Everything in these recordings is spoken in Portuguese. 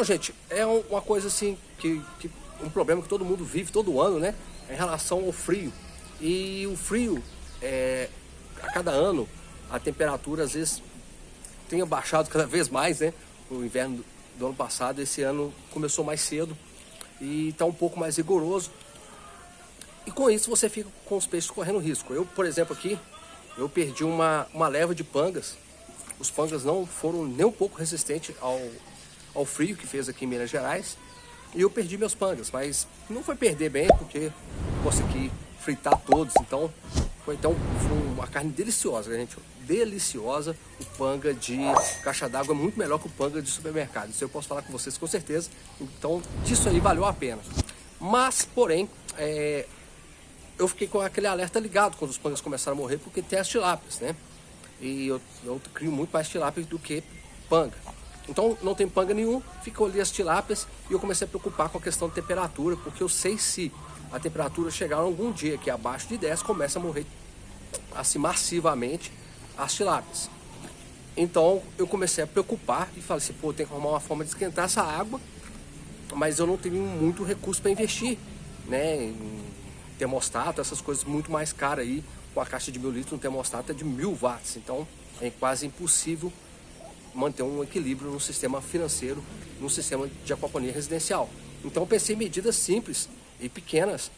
gente, é uma coisa assim, um problema que todo mundo vive todo ano, né? Em relação ao frio. E o frio, a cada ano, a temperatura às vezes tem abaixado cada vez mais, né? O inverno do ano passado, esse ano começou mais cedo e está um pouco mais rigoroso. E com isso você fica com os peixes correndo risco. Eu, por exemplo, aqui, eu perdi uma leva de pangas. Os pangas não foram nem um pouco resistentes ao frio que fez aqui em Minas Gerais. E eu perdi meus pangas, mas não foi perder bem, porque consegui fritar todos. Então foi uma carne deliciosa, gente. Deliciosa. O panga de caixa d'água é muito melhor que o panga de supermercado. Isso eu posso falar com vocês com certeza. Então, disso aí valeu a pena. Mas, porém, eu fiquei com aquele alerta ligado quando os pangas começaram a morrer, porque tem as tilápias, né? E eu crio muito mais tilápias do que panga. Então não tem panga nenhum, ficou ali as tilápias e eu comecei a preocupar com a questão de temperatura, porque eu sei se a temperatura chegar algum dia que é abaixo de 10, começa a morrer assim massivamente as tilápias. Então eu comecei a preocupar e falei assim, pô, tem que arrumar uma forma de esquentar essa água, mas eu não tenho muito recurso para investir, né, em termostato, essas coisas muito mais caras aí. Com a caixa de 1000 litros, um termostato é de 1000 watts, então é quase impossível manter um equilíbrio no sistema financeiro, no sistema de aquaponia residencial. Então eu pensei em medidas simples e pequenas,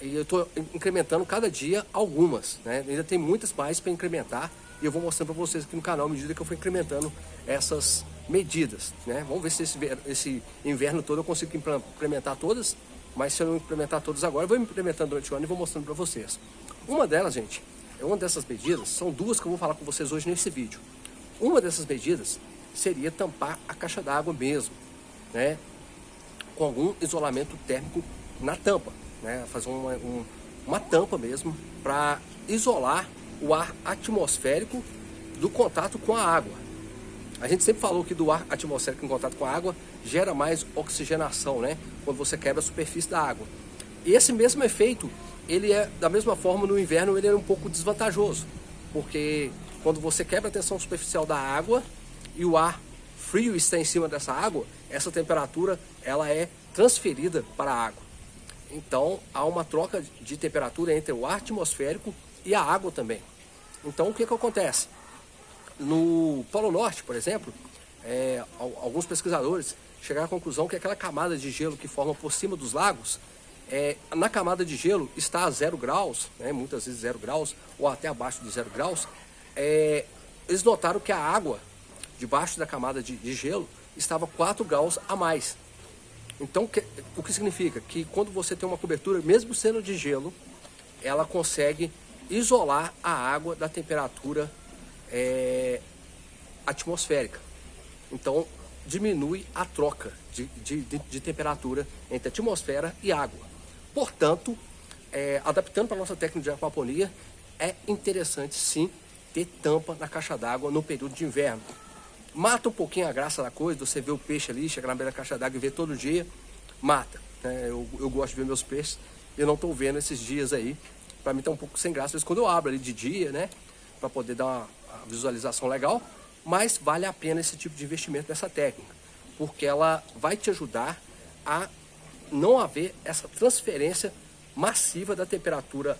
e eu estou incrementando cada dia algumas, né? Ainda tem muitas mais para incrementar, e eu vou mostrando para vocês aqui no canal à medida que eu for incrementando essas medidas, né? Vamos ver se esse inverno todo eu consigo implementar todas, mas se eu não implementar todas agora, eu vou implementando durante o ano e vou mostrando para vocês. Uma delas, gente, uma dessas medidas, são duas que eu vou falar com vocês hoje nesse vídeo. Uma dessas medidas seria tampar a caixa d'água mesmo, né? Com algum isolamento térmico na tampa, né? Fazer uma tampa mesmo para isolar o ar atmosférico do contato com a água. A gente sempre falou que do ar atmosférico em contato com a água gera mais oxigenação, né? Quando você quebra a superfície da água. E esse mesmo efeito, ele é da mesma forma no inverno, ele é um pouco desvantajoso, porque quando você quebra a tensão superficial da água e o ar frio está em cima dessa água, essa temperatura ela é transferida para a água. Então há uma troca de temperatura entre o ar atmosférico e a água também. Então o que acontece? No Polo Norte, por exemplo, alguns pesquisadores chegaram à conclusão que aquela camada de gelo que forma por cima dos lagos, na camada de gelo está a 0 graus, né, muitas vezes 0 graus, ou até abaixo de 0 graus, eles notaram que a água debaixo da camada de gelo estava 4 graus a mais. Então, o que significa? Que quando você tem uma cobertura, mesmo sendo de gelo, ela consegue isolar a água da temperatura atmosférica. Então, diminui a troca de temperatura entre a atmosfera e água. Portanto, adaptando para a nossa técnica de aquaponia, é interessante sim ter tampa na caixa d'água no período de inverno. Mata um pouquinho a graça da coisa, você vê o peixe ali, chega na beira da caixa d'água e vê todo dia, mata. Né? Eu gosto de ver meus peixes, eu não estou vendo esses dias aí. Para mim tá um pouco sem graça, mas quando eu abro ali de dia, né, para poder dar uma visualização legal, mas vale a pena esse tipo de investimento nessa técnica, porque ela vai te ajudar a não haver essa transferência massiva da temperatura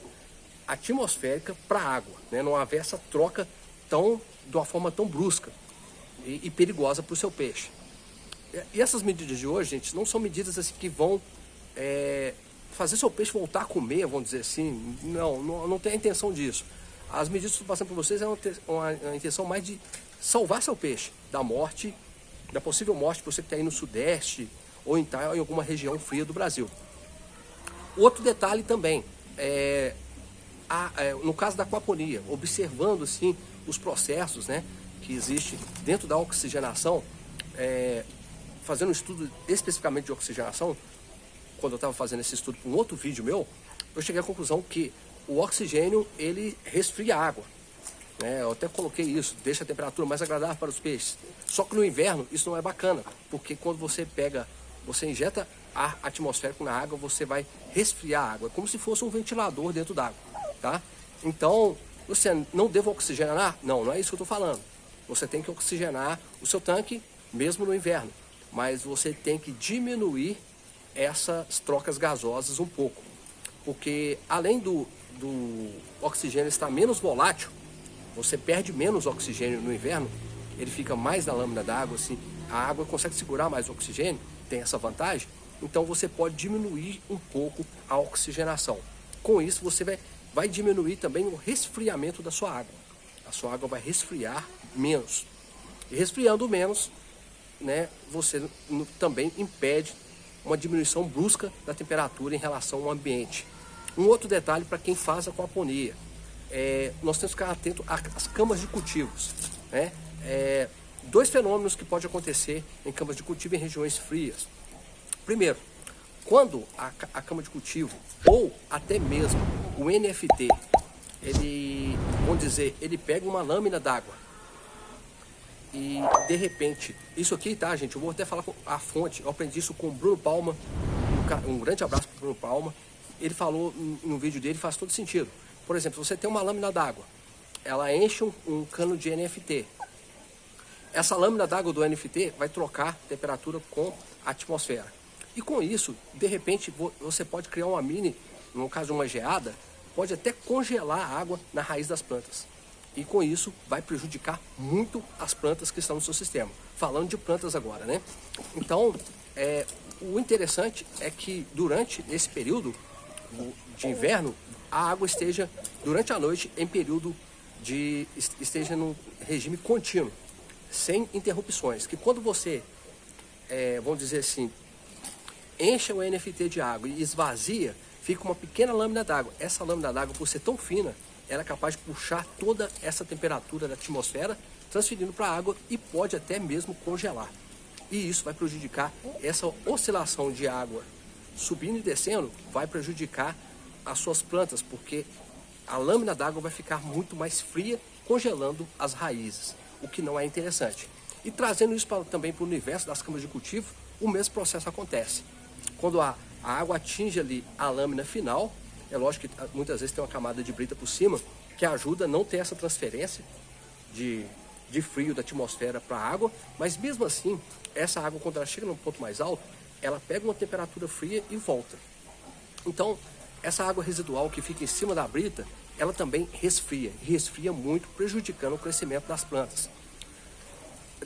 atmosférica para a água, né? Não haver essa troca de uma forma tão brusca e perigosa para o seu peixe. E essas medidas de hoje, gente, não são medidas assim que vão fazer seu peixe voltar a comer, vamos dizer assim. Não tem a intenção disso. As medidas que eu estou passando para vocês é uma intenção mais de salvar seu peixe da morte, da possível morte para você que está aí no sudeste ou em alguma região fria do Brasil. Outro detalhe também, no caso da aquaponia, observando assim, os processos, né, que existe dentro da oxigenação, fazendo um estudo especificamente de oxigenação, quando eu estava fazendo esse estudo para um outro vídeo meu, eu cheguei à conclusão que o oxigênio, ele resfria a água. Eu até coloquei isso, deixa a temperatura mais agradável para os peixes. Só que no inverno isso não é bacana, porque quando você injeta ar atmosférico na água, você vai resfriar a água, é como se fosse um ventilador dentro d'água, tá? Então, você não deve oxigenar? Não é isso que eu estou falando. Você tem que oxigenar o seu tanque mesmo no inverno. mas você tem que diminuir essas trocas gasosas um pouco. Porque além do oxigênio estar menos volátil, você perde menos oxigênio no inverno, ele fica mais na lâmina d'água, assim, a água consegue segurar mais o oxigênio, tem essa vantagem, então você pode diminuir um pouco a oxigenação. Com isso você vai diminuir também o resfriamento da sua água. A sua água vai resfriar menos. E resfriando menos, né, você também impede uma diminuição brusca da temperatura em relação ao ambiente. Um outro detalhe para quem faz aquaponia, nós temos que ficar atento às camas de cultivos, né? Dois fenômenos que podem acontecer em camas de cultivo em regiões frias. Primeiro, quando a cama de cultivo ou até mesmo o NFT, ele pega uma lâmina d'água e de repente, isso aqui, tá, gente, eu vou até falar a fonte, eu aprendi isso com o Bruno Palma, um grande abraço para o Bruno Palma. Ele falou no vídeo dele, faz todo sentido. Por exemplo, você tem uma lâmina d'água, ela enche um cano de NFT. Essa lâmina d'água do NFT vai trocar temperatura com a atmosfera. E com isso, de repente, você pode criar uma no caso de uma geada, pode até congelar a água na raiz das plantas. E com isso, vai prejudicar muito as plantas que estão no seu sistema. Falando de plantas agora, né? Então, o interessante é que durante esse período de inverno, a água esteja durante a noite em período esteja no regime contínuo, sem interrupções. Que quando você, vamos dizer assim, enche o NFT de água e esvazia, fica uma pequena lâmina d'água. Essa lâmina d'água, por ser tão fina, ela é capaz de puxar toda essa temperatura da atmosfera, transferindo para a água e pode até mesmo congelar. E isso vai prejudicar essa oscilação de água subindo e descendo, vai prejudicar as suas plantas, porque a lâmina d'água vai ficar muito mais fria, congelando as raízes, o que não é interessante. E trazendo isso também para o universo das camas de cultivo, o mesmo processo acontece. Quando a água atinge ali a lâmina final, é lógico que muitas vezes tem uma camada de brita por cima, que ajuda a não ter essa transferência de frio da atmosfera para a água, mas mesmo assim, essa água, quando ela chega num ponto mais alto, ela pega uma temperatura fria e volta. Então, essa água residual que fica em cima da brita, ela também resfria muito, prejudicando o crescimento das plantas.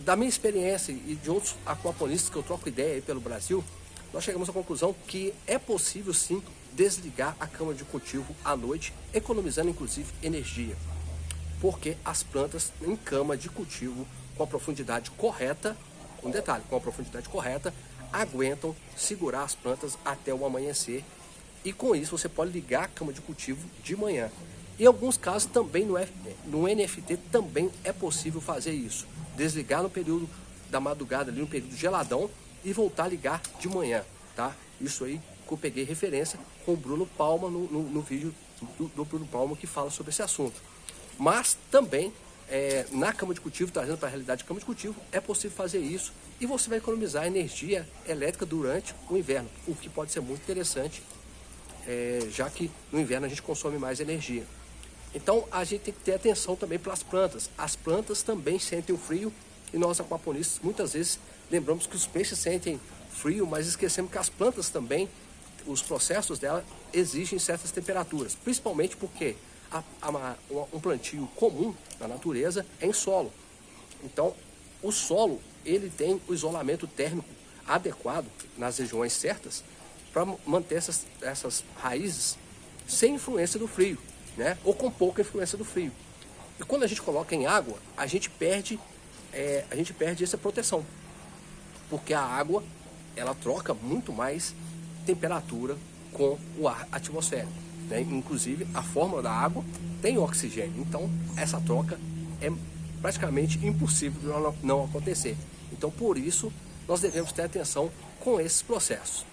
Da minha experiência e de outros aquaponistas que eu troco ideia aí pelo Brasil, nós chegamos à conclusão que é possível sim desligar a cama de cultivo à noite, economizando inclusive energia. Porque as plantas em cama de cultivo com a profundidade correta, um detalhe, com a profundidade correta, aguentam segurar as plantas até o amanhecer. E com isso você pode ligar a cama de cultivo de manhã. Em alguns casos também no NFT também é possível fazer isso. Desligar no período da madrugada, ali no período geladão, e voltar a ligar de manhã, tá? Isso aí que eu peguei referência com o Bruno Palma no vídeo do Bruno Palma que fala sobre esse assunto. Mas também na cama de cultivo, trazendo para a realidade de cama de cultivo, é possível fazer isso e você vai economizar energia elétrica durante o inverno, o que pode ser muito interessante, já que no inverno a gente consome mais energia. Então a gente tem que ter atenção também para as plantas. As plantas também sentem o frio e nós aquaponistas muitas vezes lembramos que os peixes sentem frio, mas esquecemos que as plantas também, os processos dela exigem certas temperaturas, principalmente porque um plantio comum na natureza é em solo. Então o solo ele tem o isolamento térmico adequado nas regiões certas para manter essas raízes sem influência do frio, né? Ou com pouca influência do frio. E quando a gente coloca em água, a gente perde essa proteção, porque a água ela troca muito mais temperatura com o ar atmosférico, né? Inclusive a fórmula da água tem oxigênio, então essa troca é praticamente impossível de não acontecer. Então por isso nós devemos ter atenção com esses processos.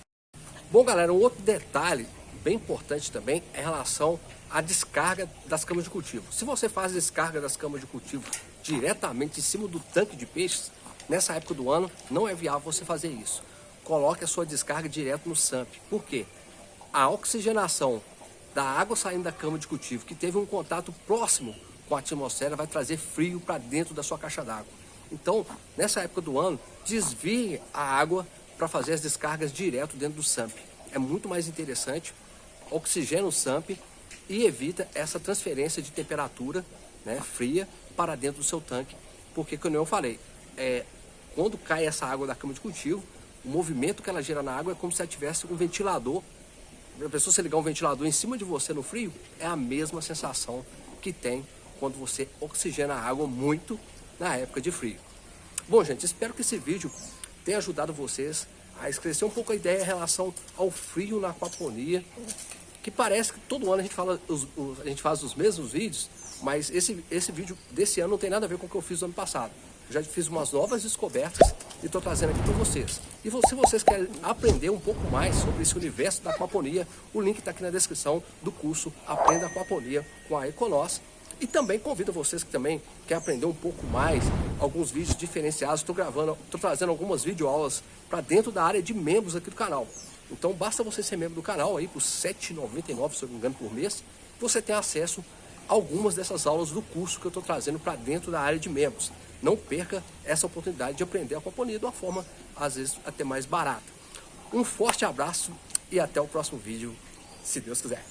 Bom galera, um outro detalhe bem importante também é em relação à descarga das camas de cultivo. Se você faz a descarga das camas de cultivo diretamente em cima do tanque de peixes, nessa época do ano não é viável você fazer isso. Coloque a sua descarga direto no SAMP. Por quê? A oxigenação da água saindo da cama de cultivo, que teve um contato próximo com a atmosfera, vai trazer frio para dentro da sua caixa d'água. Então, nessa época do ano, desvie a água para fazer as descargas direto dentro do SUMP. É muito mais interessante, oxigena o SUMP e evita essa transferência de temperatura, né, fria para dentro do seu tanque, porque, como eu falei, quando cai essa água da cama de cultivo, o movimento que ela gera na água é como se ela tivesse um ventilador. A pessoa, se ligar um ventilador em cima de você no frio, é a mesma sensação que tem quando você oxigena a água muito na época de frio. Bom, gente, espero que esse vídeo tenha ajudado vocês a esclarecer um pouco a ideia em relação ao frio na aquaponia, que parece que todo ano a gente faz os mesmos vídeos, mas esse vídeo desse ano não tem nada a ver com o que eu fiz no ano passado. Eu já fiz umas novas descobertas e estou trazendo aqui para vocês. E se vocês querem aprender um pouco mais sobre esse universo da aquaponia, o link está aqui na descrição do curso Aprenda Aquaponia com a Econos. E também convido vocês que também querem aprender um pouco mais, alguns vídeos diferenciados. Estou trazendo algumas videoaulas para dentro da área de membros aqui do canal. Então basta você ser membro do canal aí por R$ 7,99, se eu não me engano, por mês. Você tem acesso a algumas dessas aulas do curso que eu estou trazendo para dentro da área de membros. Não perca essa oportunidade de aprender a aquaponia de uma forma, às vezes, até mais barata. Um forte abraço e até o próximo vídeo, se Deus quiser.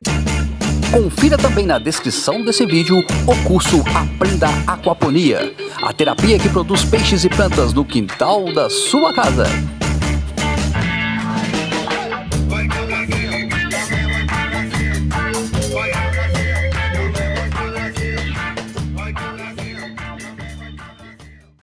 Confira também na descrição desse vídeo o curso Aprenda Aquaponia, a terapia que produz peixes e plantas no quintal da sua casa.